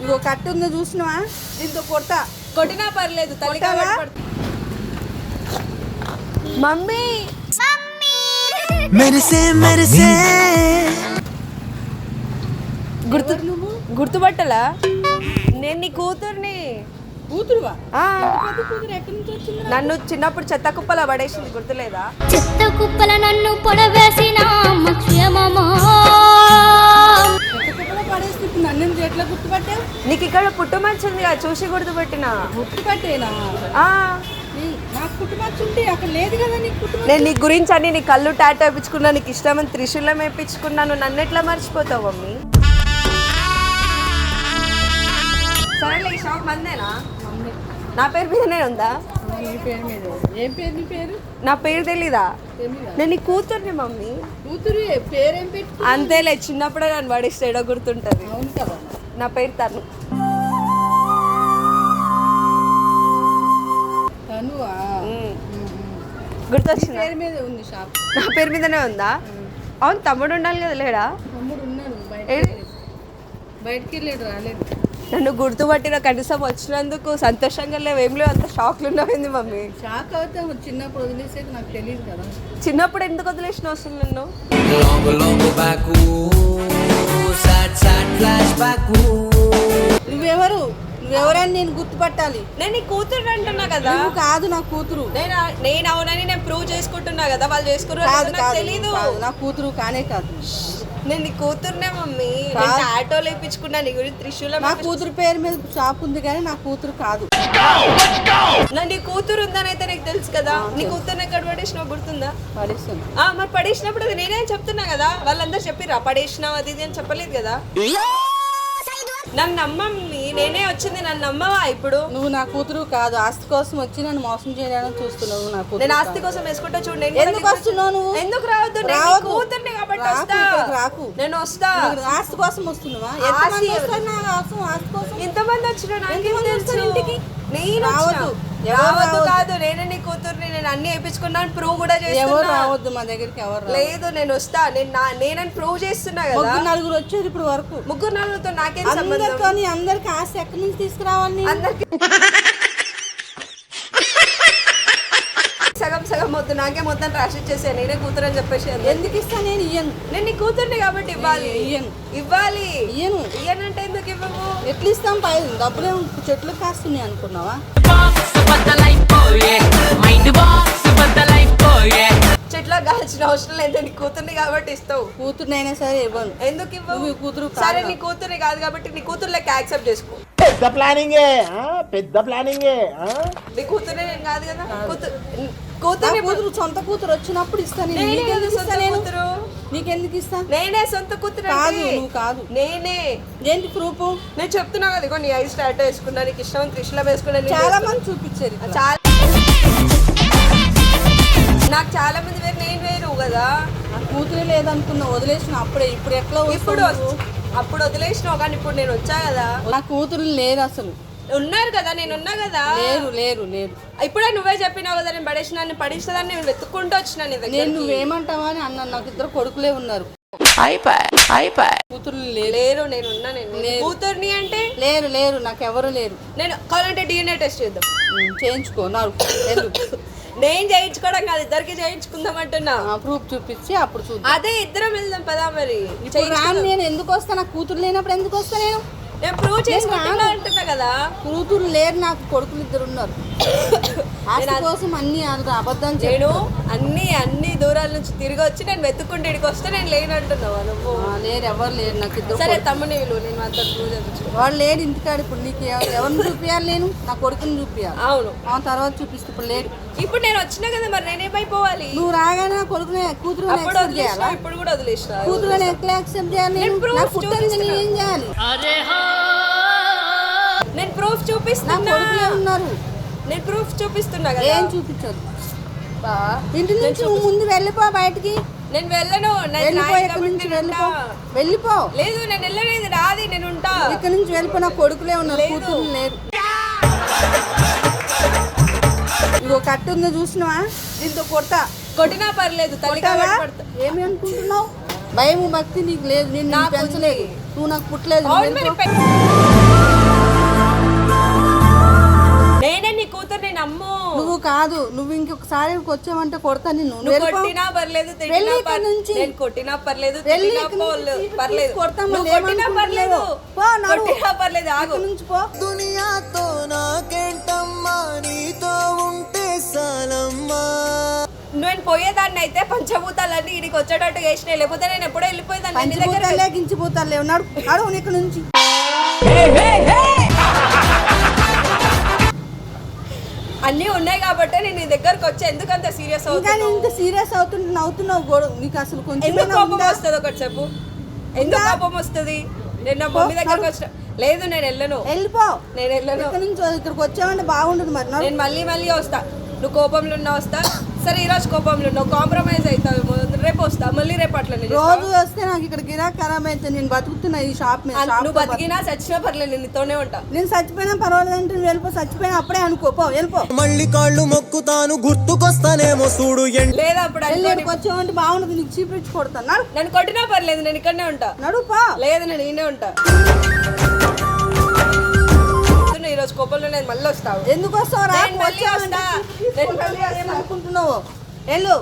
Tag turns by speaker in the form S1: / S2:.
S1: ఇగో కట్టు ఉంది చూసినవా, దీంతో కొడతా.
S2: కొట్టినా పర్లేదు తల్లి కాబట్టి. మమ్మీ గుర్తుపట్టలా? నేను నీ కూతుర్ని.
S1: కూతురువా?
S2: నన్ను చిన్నప్పుడు చెత్త కుప్పలో పడేసింది, గుర్తులేదా?
S3: చెత్త కుప్పల నన్ను పొడవేసిన
S1: నన్ను ఎట్లా గుర్తుపట్టావు?
S2: నీకు ఇక్కడ పుట్టుమచ్చింది చూసి గుర్తుపట్టినా.
S1: గుర్తుపట్టేనా? నాకు పుట్టుమచ్చ ఉంటే అక్కడ లేదు కదా నీకు పుట్టుమచ్చ.
S2: నేను నీ గురించి అని నీ కళ్ళు టాటూ వేయించుకున్నా, నీకు ఇష్టమని త్రిశూలం వేయించుకున్నాను. నన్ను ఎట్లా మర్చిపోతావు మమ్మీ? సరేలే, ఈ షాప్ మందేనా? నా పేరు మీదనే ఉందా?
S1: నీ పేరు మీద. ఏం పేరు నీ పేరు?
S2: నా పేరు తెలీదా? నేను నీ కూతుర్ని మమ్మీ.
S1: కూతురు పేరేం పెట్టు?
S2: అంతేలే, చిన్నప్పుడే నన్ను పడేస్తే ఏడో గుర్తుంటది.
S1: అవును కదా.
S2: నా పేరు తను.
S1: తనువా?
S2: గుర్తొచ్చింది.
S1: పేరు మీద ఉంది షాప్.
S2: నా పేరు మీదనే ఉందా? అవును, తమ్ముడు ఉండాలి కదా, లేడా?
S1: తమ్ముడు ఉన్నాడు, బయటికి వెళ్ళాడు, రాలేదు.
S2: నన్ను గుర్తుపట్టిన కనీసం వచ్చినందుకు సంతోషంగా లేవు, ఏం లేవు, అంత షాక్లు ఉన్నాయింది మమ్మీ.
S1: షాక్ అవుతే చిన్నప్పుడు వదిలేసేది నాకు తెలియదు కదా.
S2: చిన్నప్పుడు ఎందుకు వదిలేసిన అసలు నన్ను?
S1: నువ్వెవరు? నువ్వెవరని నేను గుర్తుపట్టాలి.
S2: నేను నీ కూతురు అంటున్నా కదా.
S1: నువ్వు కాదు నా కూతురు.
S2: నేను అవునని నేను ప్రూవ్ చేసుకుంటున్నా కదా, వాళ్ళు చేసుకున్నారు తెలీదు.
S1: నా కూతురు కానే కాదు.
S2: నేను నీ కూతురునే మమ్మీ. ఆటోలో వేయించుకున్నా నీ గురించి త్రిశూలం.
S1: నా కూతురు పేరు మీద షాప్ ఉంది కానీ నా కూతురు కాదు.
S2: నీ కూతురు ఉందని అయితే నీకు తెలుసు కదా. నీ కూతురుని ఎక్కడ పడేసినావు గుర్తుందా?
S1: పడేస్తాను.
S2: మరి పడేసినప్పుడు అది నేనే చెప్తున్నా కదా. వాళ్ళందరూ చెప్పిరా పడేసినావు అది ఇది అని చెప్పలేదు కదా. నన్ను నమ్మమ్మి, నేనే వచ్చింది, నన్ను నమ్మవా ఇప్పుడు?
S1: నువ్వు నా కూతురు కాదు. ఆస్తి కోసం వచ్చి నన్ను మోసం చేయడానికి చూస్తున్నావు. నా కూతురు.
S2: నేను ఆస్తి కోసం వేసుకుంటా చూడండి.
S1: ఎందుకు వస్తున్నావు నువ్వు?
S2: ఎందుకు రావద్దు? కూతుర్ని కాబట్టి వస్తా.
S1: రాకు.
S2: నేను వస్తా.
S1: ఆస్తి కోసం వస్తున్నావా?
S2: ఇంతమంది వచ్చిన నాకేం తెలుసు? ఇంటికి నేను రావద్దు కాదు, నేనే నీ కూతుర్ని. నేను అన్ని వేయించుకున్నాను, ప్రూవ్ కూడా చేస్తున్నా.
S1: రావద్దు మా దగ్గరికి ఎవరు.
S2: లేదు, నేను వస్తా. నేనని ప్రూవ్ చేస్తున్నా కదా.
S1: నలుగురు వచ్చారు ఇప్పుడు వరకు.
S2: ముగ్గురు నలుగురితో నాకేం సంబంధం?
S1: అందరికి ఆస్తి ఎక్కడి నుంచి తీసుకురావాలి?
S2: అందరికి సగం సగం మొత్తం నాకే మొత్తం రాసి ఇచ్చేసాను. నేనే కూతురు అని చెప్పేసి.
S1: ఎందుకు ఇస్తా? నేను ఇయ్యను.
S2: నేను నీ కూతుర్ని కాబట్టి ఇవ్వాలి. ఇవ్వాలి. ఇయ్యనంటే ఎందుకు ఇవ్వము?
S1: ఎట్లా ఇస్తాం? డబ్బులే చెట్లు కాస్తున్నాయి అనుకున్నావా?
S2: చెట్ల కాల్చిన అవసరం లేదు, నీ కూతుర్ని కాబట్టి ఇస్తావు.
S1: కూతురునైనా సరే ఇవ్వను.
S2: ఎందుకు ఇవ్వవు?
S1: కూతురు
S2: సరే, నీ కూతుర్ని కాదు కాబట్టి నీ కూతురు లెక్క యాక్సెప్ట్ చేసుకో.
S4: పెద్ద ప్లానింగ్
S2: నీ కూతురే నేను కాదు కదా.
S1: కూతురు సొంత కూతురు వచ్చినప్పుడు ఇస్తాను. నీకెందుకు ఇస్తా?
S2: నేనే సొంత కూతురు
S1: కాదు. నువ్వు కాదు.
S2: నేనే.
S1: ఏంటి ప్రూఫ్?
S2: నేను చెప్తున్నా కదా, ఇగో నీ ఐస్ స్టార్ట్ వేసుకున్నా, నీకు ఇష్టం త్రిశూలం వేసుకున్నా.
S1: చాలా మంది చూపించారు.
S2: నాకు చాలా మంది వేరు, నేను వేరు కదా.
S1: నా కూతురే లేదనుకున్నా, వదిలేసిన అప్పుడే. ఇప్పుడు ఎట్లా?
S2: ఇప్పుడు అప్పుడు వదిలేసినావు కానీ ఇప్పుడు నేను వచ్చా కదా.
S1: నా కూతురు లేరు అసలు.
S2: ఉన్నారు కదా, నేను ఉన్నా కదా.
S1: లేరు.
S2: ఇప్పుడే నువ్వే చెప్పినావు కదా, నేను పడేసినదాన్ని నేను వెతుక్కుంటూ వచ్చినా నీ దగ్గర.
S1: నేను నువ్వేమంటావా అని అన్నా. నాకు ఇద్దరు కొడుకులే ఉన్నారు. కూతురు
S2: లేరు. నేను ఉన్నా. నేను కూతుర్ని అంటే
S1: లేరు. నాకు ఎవరు లేరు.
S2: నేను కావాలంటే DNA టెస్ట్ చేద్దాం.
S1: చేయించుకో.
S2: నేను చేయించుకోవడం కాదు, ఇద్దరికి చేయించుకుందాం అంటున్నా.
S1: ప్రూఫ్ చూపించి అప్పుడు చూద్దాం.
S2: అదే ఇద్దరం వెళ్దాం పదా. మరి
S1: నేను ఎందుకు వస్తా? నాకు కూతురు లేనప్పుడు ఎందుకు వస్తా?
S2: నేను ప్రూవ్ చేసుకుంటున్నా అంటున్నా కదా.
S1: కూతురు లేరు, నాకు కొడుకులు ఇద్దరు ఉన్నారు. ఆస్తి కోసం అన్ని అబద్ధం.
S2: నేను అన్ని దూరాల నుంచి తిరిగి వచ్చి నేను వెతుక్కుంటే ఇక్కడికి వస్తే నేను లేనంటున్నావా నువ్వు?
S1: లేరు, ఎవరు లేరు. నాకు ఇద్దరు.
S2: సరే, తమ్ముని నేను అంతా ప్రూవ్ చేయించు.
S1: వాడు లేడు ఇంటికాడు. ఇప్పుడు నీకు ఎవరిని చూపించాలి? నేను నా కొడుకుని చూపించాలి.
S2: అవును,
S1: తర్వాత చూపిస్తే. ఇప్పుడు లేడు.
S2: ఇప్పుడు నేను వచ్చినా కదా, మరి నేనేమైపోవాలి?
S1: నువ్వు రాగానే నా కొడుకునే కూతురు
S2: ఇప్పుడు కూడా వదిలేసిన.
S1: కూతురు ఎట్లా యాక్సెప్ట్ చేయాలి? ఏం చేయాలి?
S2: నేను ప్రూఫ్ చూపిస్తున్నా.
S1: ఉన్నారు.
S2: నేను ప్రూఫ్ చూపిస్తున్నా కదా.
S1: ఏం చూపించదు. ఇంటి నుంచి నువ్వు ముందు వెళ్ళిపో బయటికి.
S2: నేను వెళ్ళను.
S1: వెళ్ళిపో.
S2: లేదు, నేను వెళ్ళలేదు. రాది, నేను ఉంటా.
S1: ఇక్కడ నుంచి వెళ్ళిపో. నా కొడుకులే ఉన్నారు, కూతురు లేరు. ఇగో కట్టు ఉంది చూసినవా, దీంతో కొడతా.
S2: కొట్టినా పర్లేదు తల్లి కాబట్టి.
S1: ఏమి అనుకుంటున్నావు? భయం భక్తి నీకు లేదు. నేను పెంచలేదు. నువ్వు నాకు పుట్టలేదు.
S2: నేను అమ్మో
S1: నువ్వు కాదు, నువ్వు ఇంకొకసారి ఇక్కడికి వచ్చావంటే కొడతా నిన్ను.
S2: నువ్వు కొట్టినా పర్లేదు, తిట్టినా
S1: వెళ్ళి ఇక్కడ నుంచి.
S2: నేను కొట్టినా పర్లేదు,
S1: వెళ్ళి
S2: తిట్టినా
S1: ఇక్కడ నుంచి సీటు
S2: పర్లేదు,
S1: తీసి కొడతాం,
S2: నువ్వు
S1: మళ్ళీ
S2: కొట్టినా పర్లేదు,
S1: పో, నడు.
S2: కొట్టినా పర్లేదు, ఆగు.
S1: ఇక్కడ నుంచి పో.
S4: దునియాతో నాకేంటమ్మా నీతో ఉంటే సాలమ్మా.
S2: నేను పోయేదాన్ని అయితే పంచభూతాలన్నీ ఇడికి వచ్చేటట్టు చేసినాయి, లేకపోతే నేను ఎప్పుడో వెళ్ళిపోయేదాన్ని నీ దగ్గర.
S1: పంచిపోతాలే గించిపోతాలే, నడు నడు ఇక్కడ నుంచి.
S2: అన్నీ ఉన్నాయి కాబట్టి నేను నీ దగ్గరకు వచ్చి ఎందుకంత సీరియస్
S1: ఇంకా నేను
S2: అవుతున్నావు?
S1: ఇంత సీరియస్ అవుతుంటే నవ్వుతున్నావు గొడవ. నీకు అసలు కొంచెం
S2: ఎందుకు కోపం వస్తుంది ఒకటి చెప్పు, ఎందుకు కోపం వస్తుంది? నేను నా మమ్మీ దగ్గరకు వచ్చిన లేదు, నేను వెళ్ళను,
S1: వెళ్ళిపో.
S2: నేను వెళ్ళను.
S1: ఇక్కడ నుంచి ఇక్కడికి వచ్చావంటే బాగుండదు మరి. నడు.
S2: నేను మళ్ళీ వస్తా, నువ్వు కోపంలో ఉన్నా వస్తా. సరే ఈ రోజు కోపంలో ఉన్నావు, కాంప్రమైజ్ అవుతావు, రేపు వస్తా, మళ్ళీ రేపు అట్లా
S1: రోజు వస్తే నాకు ఇక్కడ గిరాక్ ఖరాబ్ అయితే నేను బతుకుతున్నా ఈ షాప్ మీద.
S2: నువ్వు బతికినా చచ్చినా పర్లేదు, నేను నీతోనే ఉంటా.
S1: నేను చచ్చిపోయినా పర్వాలేదు అంటే నువ్వు వెళ్ళిపో. చచ్చిపోయినా అప్పుడే అనుకో, పో వెళ్ళిపో.
S4: మళ్ళీ కాళ్ళు మొక్కుతాను గుర్తుకొస్తానేమో చూడు
S2: లేదా అప్పుడు
S1: వెళ్ళి
S2: అనుకోని
S1: ఇక్కడికి వచ్చావంటే బాగుండదు, నీకు చీపించి కొడతాను. నడు
S2: నన్ను కొట్టినా పర్లేదు, నేను ఇక్కడనే ఉంటా.
S1: నడు పో.
S2: లేదు నేను ఈయనే ఉంటా. ఈ రోజు కోపంలో నేను మళ్ళీ వస్తావు.
S1: ఎందుకు వస్తావు రా?
S2: నేను మళ్ళీ వస్తా.
S1: ఏమనుకుంటున్నావు? వెళ్ళు.